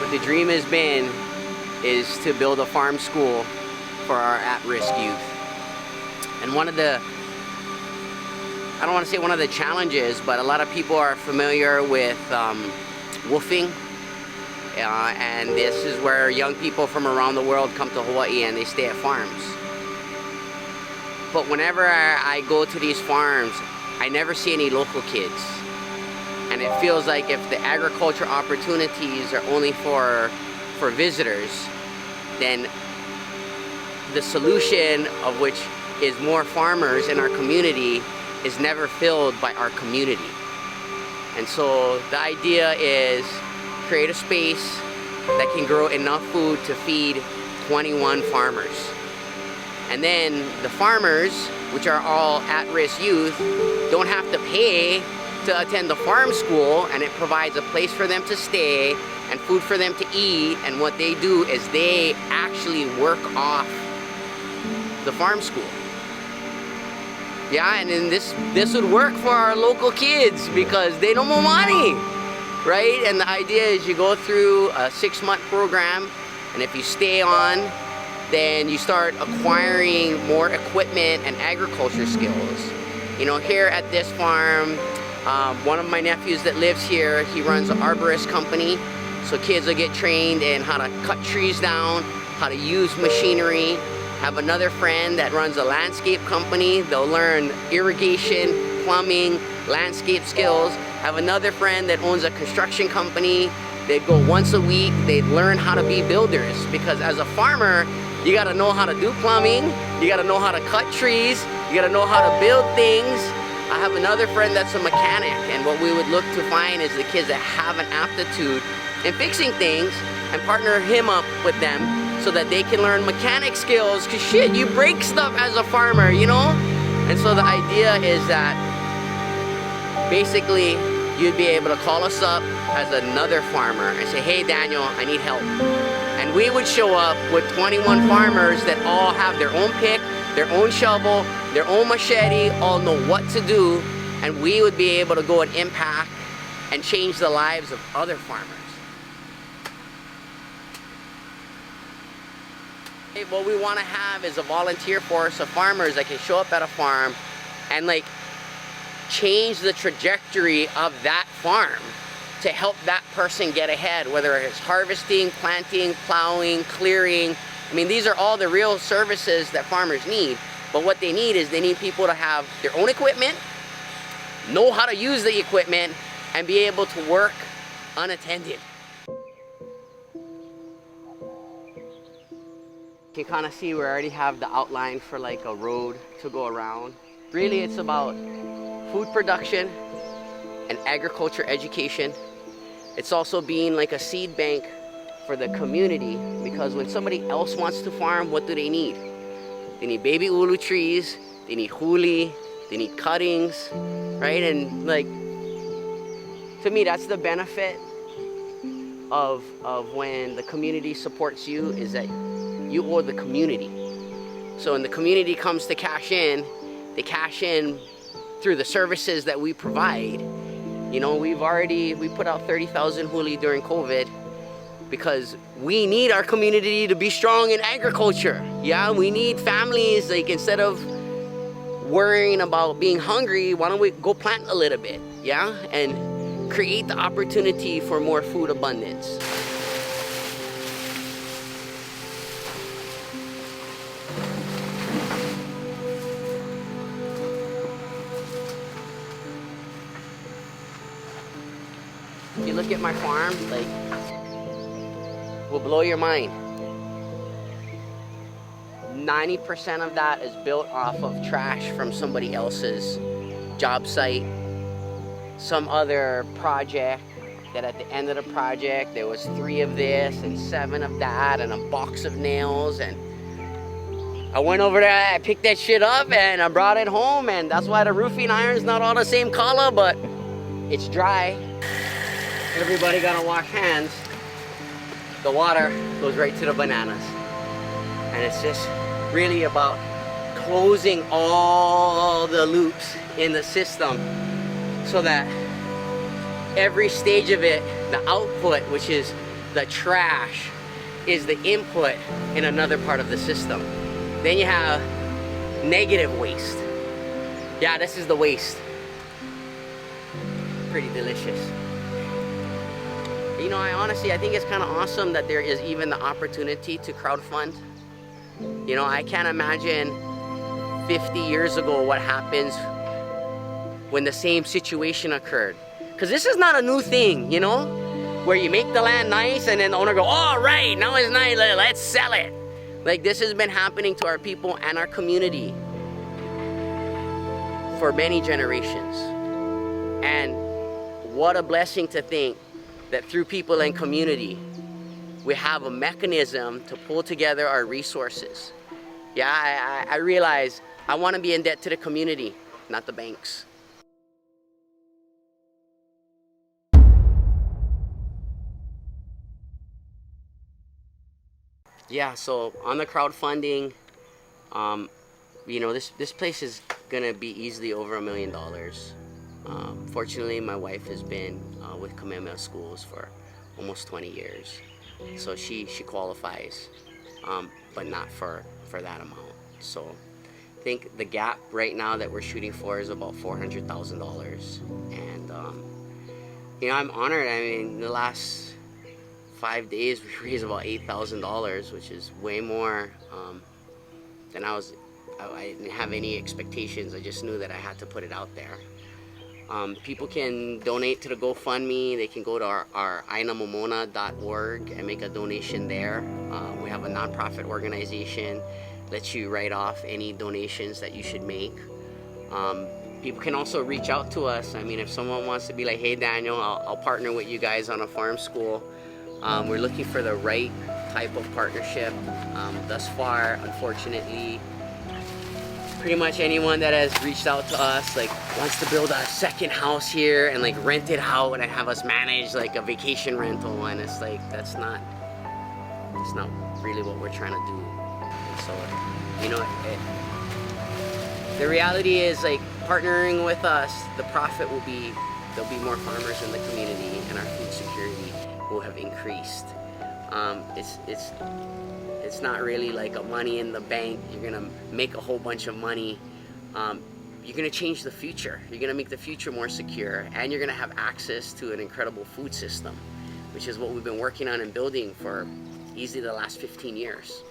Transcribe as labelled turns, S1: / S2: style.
S1: what the dream has been is to build a farm school for our at-risk youth. And one of the, I don't want to say one of the challenges, but a lot of people are familiar with woofing. And this is where young people from around the world come to Hawaii and they stay at farms. But whenever I go to these farms, I never see any local kids. And it feels like if the agriculture opportunities are only for visitors, then the solution of which is more farmers in our community is never filled by our community. And so the idea is create a space that can grow enough food to feed 21 farmers. And then the farmers, which are all at-risk youth, don't have to pay to attend the farm school, and it provides a place for them to stay and food for them to eat. And what they do is they actually work off the farm school. Yeah, and then this would work for our local kids because they don't have money, right? And the idea is you go through a 6-month program, and if you stay on, then you start acquiring more equipment and agriculture skills. You know, here at this farm, one of my nephews that lives here, he runs an arborist company. So kids will get trained in how to cut trees down, how to use machinery. Have another friend that runs a landscape company. They'll learn irrigation, plumbing, landscape skills. Have another friend that owns a construction company. They'd go once a week. They'd learn how to be builders, because as a farmer, you gotta know how to do plumbing, you gotta know how to cut trees, you gotta know how to build things. I have another friend that's a mechanic, and what we would look to find is the kids that have an aptitude in fixing things and partner him up with them so that they can learn mechanic skills, because shit, you break stuff as a farmer, you know? And so the idea is that basically you'd be able to call us up as another farmer and say, hey Daniel, I need help. And we would show up with 21 farmers that all have their own pick, their own shovel, their own machete, all know what to do, and we would be able to go and impact and change the lives of other farmers. What we want to have is a volunteer force of farmers that can show up at a farm and like change the trajectory of that farm to help that person get ahead, whether it's harvesting, planting, plowing, clearing. I mean, these are all the real services that farmers need. But what they need is they need people to have their own equipment, know how to use the equipment, and be able to work unattended. You can kind of see we already have the outline for like a road to go around. Really, it's about food production and agriculture education. It's also being like a seed bank for the community, because when somebody else wants to farm, what do they need? They need baby ulu trees, they need huli, they need cuttings, right? And like, to me, that's the benefit of when the community supports you, is that you owe the community. So when the community comes to cash in, they cash in through the services that we provide. You know, we put out 30,000 huli during COVID because we need our community to be strong in agriculture. Yeah, we need families, like, instead of worrying about being hungry, why don't we go plant a little bit, yeah? And create the opportunity for more food abundance. If you look at my farm, like, will blow your mind. 90% of that is built off of trash from somebody else's job site, some other project, that at the end of the project there was 3 of this and 7 of that and a box of nails, and I went over there, I picked that shit up and I brought it home, and that's why the roofing iron's not all the same color, but it's dry. Everybody gotta wash hands. The water goes right to the bananas. And it's just really about closing all the loops in the system so that every stage of it, the output, which is the trash is the input in another part of the system. Then you have negative waste. Yeah, this is the waste. Pretty delicious. You know, I think it's kind of awesome that there is even the opportunity to crowdfund. You know, I can't imagine 50 years ago what happens when the same situation occurred. Because this is not a new thing, you know, where you make the land nice and then the owner go, all right, now it's nice, let's sell it. Like, this has been happening to our people and our community for many generations. And what a blessing to think that through people and community, we have a mechanism to pull together our resources. Yeah, I realize I want to be in debt to the community, not the banks. Yeah, so on the crowdfunding, you know, this place is gonna be easily over $1 million. Fortunately, my wife has been with Kamehameha Schools for almost 20 years, so she qualifies, but not for that amount. So I think the gap right now that we're shooting for is about $400,000, and you know, I'm honored. I mean, in the last 5 days we raised about $8,000, which is way more than I didn't have any expectations. I just knew that I had to put it out there. People can donate to the GoFundMe. They can go to our ainamomona.org and make a donation there. We have a nonprofit organization, lets you write off any donations that you should make. People can also reach out to us. I mean, if someone wants to be like, hey Daniel, I'll partner with you guys on a farm school. We're looking for the right type of partnership. Thus far, unfortunately, pretty much anyone that has reached out to us like wants to build a second house here and like rent it out and have us manage like a vacation rental, and it's like it's not really what we're trying to do. And so, you know, the reality is, like, partnering with us, the profit will be, there'll be more farmers in the community and our food security will have increased. It's not really like a money in the bank. You're gonna make a whole bunch of money. You're gonna change the future. You're gonna make the future more secure, and you're gonna have access to an incredible food system, which is what we've been working on and building for easily the last 15 years.